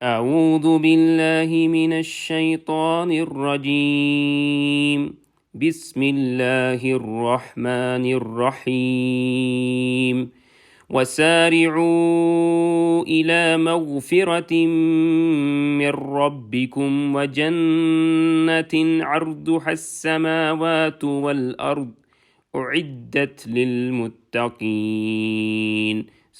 أعوذ بالله من الشيطان الرجيم بسم الله الرحمن الرحيم وسارعوا إلى مغفرة من ربكم وجنة عرضها السماوات والأرض أعدت للمتقين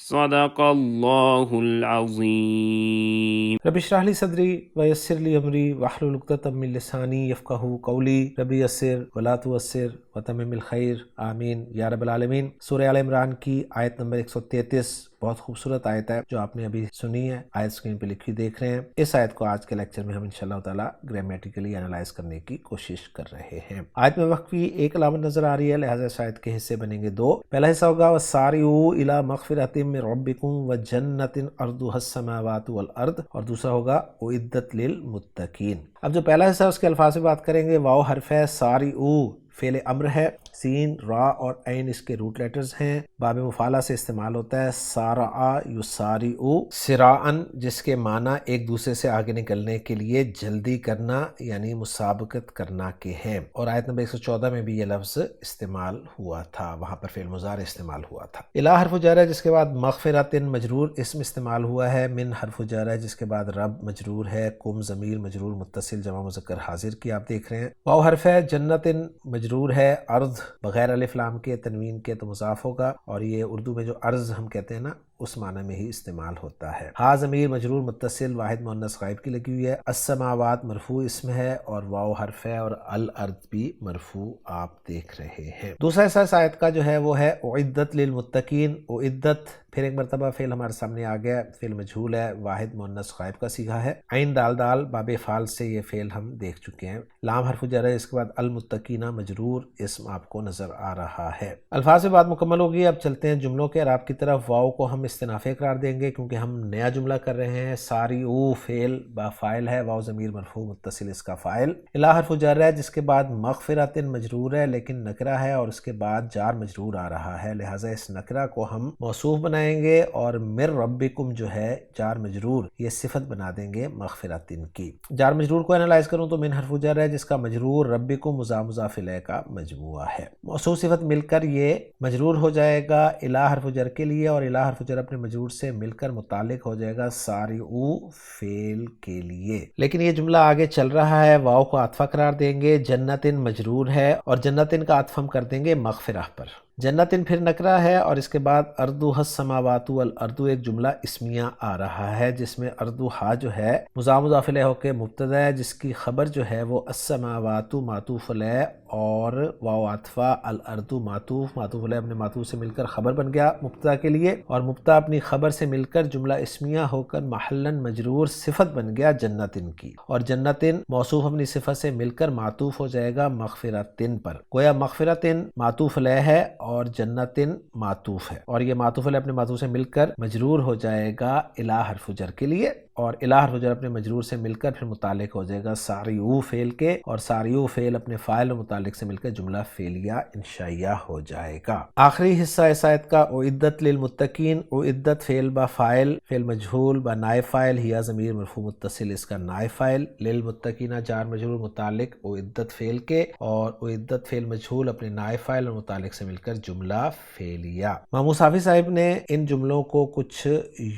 صدق اللہ العظیم۔ رب اشرح لی صدری ویسر لی امری واحلل عقدۃ من لسانی یفقہوا قولی رب یسر ولا تعسر وتمم الخیر آمین یا رب العالمین۔ سورہ آل عمران کی آیت نمبر 133 بہت خوبصورت آیت ہے جو آپ نے ابھی سنی ہے، آیت اسکرین پہ لکھی دیکھ رہے ہیں۔ اس آیت کو آج کے لیکچر میں ہم انشاءاللہ تعالی گرامیٹیکلی انالائز کرنے کی کوشش کر رہے ہیں۔ آیت میں وقت کی ایک علامت نظر آ رہی ہے، لہٰذا اس آیت کے حصے بنیں گے دو۔ پہلا حصہ ہوگا وَسَارِعُوا إِلَىٰ مَغْفِرَةٍ مِّن رَّبِّكُمْ وَجَنَّةٍ عَرْضُهَا السَّمَاوَاتُ وَالْأَرْضُ، اور دوسرا ہوگا أُعِدَّتْ لِلْمُتَّقِينَ۔ اب جو پہلا حصہ ہے اس کے الفاظ سے بات کریں گے۔ واو حرف ہے، سارعوا فعل امر ہے، سین را اور عین اس کے روٹ لیٹرز ہیں، باب مفعلہ سے استعمال ہوتا ہے۔ سارع یسارع سراعن، جس کے معنی ایک دوسرے سے آگے نکلنے کے لیے جلدی کرنا یعنی مسابقت کرنا کے ہیں، اور آیت نمبر 114 میں بھی یہ لفظ استعمال ہوا تھا، وہاں پر فعل مضارع استعمال ہوا تھا۔ الہ حرف جر ہے جس کے بعد مغفرۃ مجرور اسم استعمال ہوا ہے، من حرف جر ہے جس کے بعد رب مجرور ہے، کم ضمیر مجرور متصل جمع مذکر حاضر کی آپ دیکھ رہے ہیں۔ واو حرف ہے، جنت مجرور ہے، ارض بغیر الف لام کے تنوین کے تو مضاف ہوگا، اور یہ اردو میں جو ارض ہم کہتے ہیں نا اس معنی میں ہی استعمال ہوتا ہے۔ ہا ضمیر مجرور متصل واحد مؤنث غائب کی لگی ہوئی ہے، السماوات مرفوع اسم ہے اور واو حرف ہے، اور الارض بھی مرفوع آپ دیکھ رہے ہیں۔ دوسرا حصہ اس آیت کا جو ہے وہ ہے اعدت للمتقین۔ اعدت پھر ایک مرتبہ فعل ہمارے سامنے آ گیا، فعل مجہول ہے، واحد مؤنث غائب کا صیغہ ہے، عین دال دال باب فعل سے یہ فعل ہم دیکھ چکے ہیں۔ لام حرف جر ہے، اس کے بعد المتقین مجرور اسم آپ کو نظر آ رہا ہے۔ الفاظ سے بات مکمل ہوگی، اب چلتے ہیں جملوں کے اعراب کی طرف۔ واو کو ہم استنافی قرار دیں گے کیونکہ ہم نیا جملہ کر رہے ہیں۔ سارعوا فعل با فاعل ہے، واو ضمیر مرفوع متصل اس کا فاعل۔ الہ حرف جر ہے جس کے بعد مغفرۃ مجرور ہے لیکن نکرہ ہے اور اس کے بعد جار مجرور آ رہا ہے، لہٰذا اس نکرہ کو ہم موصوف بنائیں گے، اور من ربکم جو ہے جار مجرور یہ صفت بنا دیں گے مغفرۃ کی۔ جار مجرور کو انالائز کروں تو من حرف جر ہے جس کا مجرور ربکم مضاف الیہ کا مجموعہ ہے، موصوف صفت مل کر یہ مجرور ہو جائے گا الہ حرف جر کے لیے، اور الہ حرف جر اپنے مجرور سے مل کر متعلق ہو جائے گا سارعوا فعل کے لیے۔ لیکن یہ جملہ آگے چل رہا ہے، واو کو عطفہ قرار دیں گے، جنتن مجرور ہے اور جنتن کا عطف ہم کر دیں گے مغفرہ پر۔ جنتن پھر نکرہ ہے اور اس کے بعد ارضھا السماوات والارض ایک جملہ اسمیہ آ رہا ہے جس میں ارضھا جو ہے مضاف الیہ ہو کے مبتدا ہے، جس کی خبر جو ہے وہ السماوات معطوف علیہ اور واو عطفہ الارض معطوف علیہ اپنے معطوف سے مل کر خبر بن گیا مبتدا کے لیے، اور مبتدا اپنی خبر سے مل کر جملہ اسمیہ ہو کر محلاً مجرور صفت بن گیا جنتن کی، اور جنتن موصوف اپنی صفت سے مل کر معطوف ہو جائے گا مغفرتن پر، گویا مغفرتن معطوف علیہ ہے اور جنتن معطوف ہے، اور یہ معطوف علیہ اپنے معطوف سے مل کر مجرور ہو جائے گا الہ حرف جر کے لیے، اور الہ حرف جر اپنے مجرور سے مل کر پھر متعلق ہو جائے گا سارعوا فعل کے، اور سارعوا فعل اپنے فاعل و متعلق سے مل کر جملہ فعلیہ انشائیہ ہو جائے گا۔ آخری حصہ اس آیت کا اعدت للمتقین۔ اعدت فعل با فاعل، فعل مجہول با نائب فاعل، ہیا ضمیر مرفوع متصل اس کا نائب فاعل، للمتقین جار مجرور متعلق اعدت فعل کے، اور اعدت فعل مجہول اپنے نائب فاعل اور متعلق سے مل کر جملہ فعلیہ۔ محمود صافی صاحب نے ان جملوں کو کچھ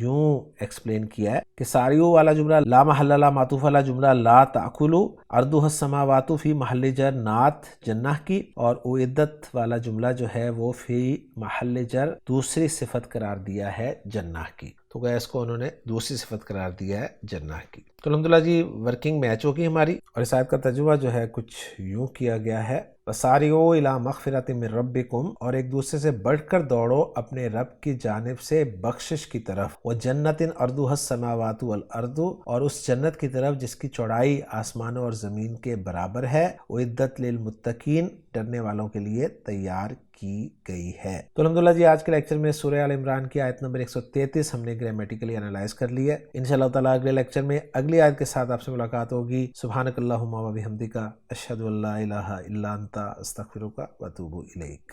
یوں ایکسپلین کیا ہے کہ سارعوا والا جملہ لا محل لا معطوف والا جملہ لا تاکلوا، ارضھا السماوات فی محل جر نعت جنہ کی، اور اعدت والا جملہ جو ہے وہ فی محل جر دوسری صفت قرار دیا ہے جنہ کی، تو گیا اس کو انہوں نے دوسری صفت قرار دیا ہے جنہ کی۔ تو الحمدللہ جی ورکنگ میچ ہوگی ہماری، اور اس آیت کا ترجمہ جو ہے کچھ یوں کیا گیا ہے وَسَارِعُوا إِلَىٰ مَغْفِرَةٍ مِّن رَّبِّكُمْ، اور ایک دوسرے سے بڑھ کر دوڑو اپنے رب کی جانب سے بخشش کی طرف، وَجَنَّةٍ عَرْضُهَا السَّمَاوَاتُ وَالْأَرْضُ، اور اس جنت کی طرف جس کی چوڑائی آسمانوں اور زمین کے برابر ہے، اعدت للمتقین، ڈرنے والوں کے لیے تیار کی گئی ہے۔ تو الحمدللہ جی آج کے لیکچر میں سورہ آل عمران کی آیت نمبر 133 ہم نے گرامیٹیکلی انالائز کر لی ہے۔ انشاءاللہ تعالیٰ اگلے لیکچر میں اگلی آیت کے ساتھ آپ سے ملاقات ہوگی۔ سبحانک اللہم و بحمدک، اشہد ان لا الہ الا انت، استغفرک و اتوب الیک۔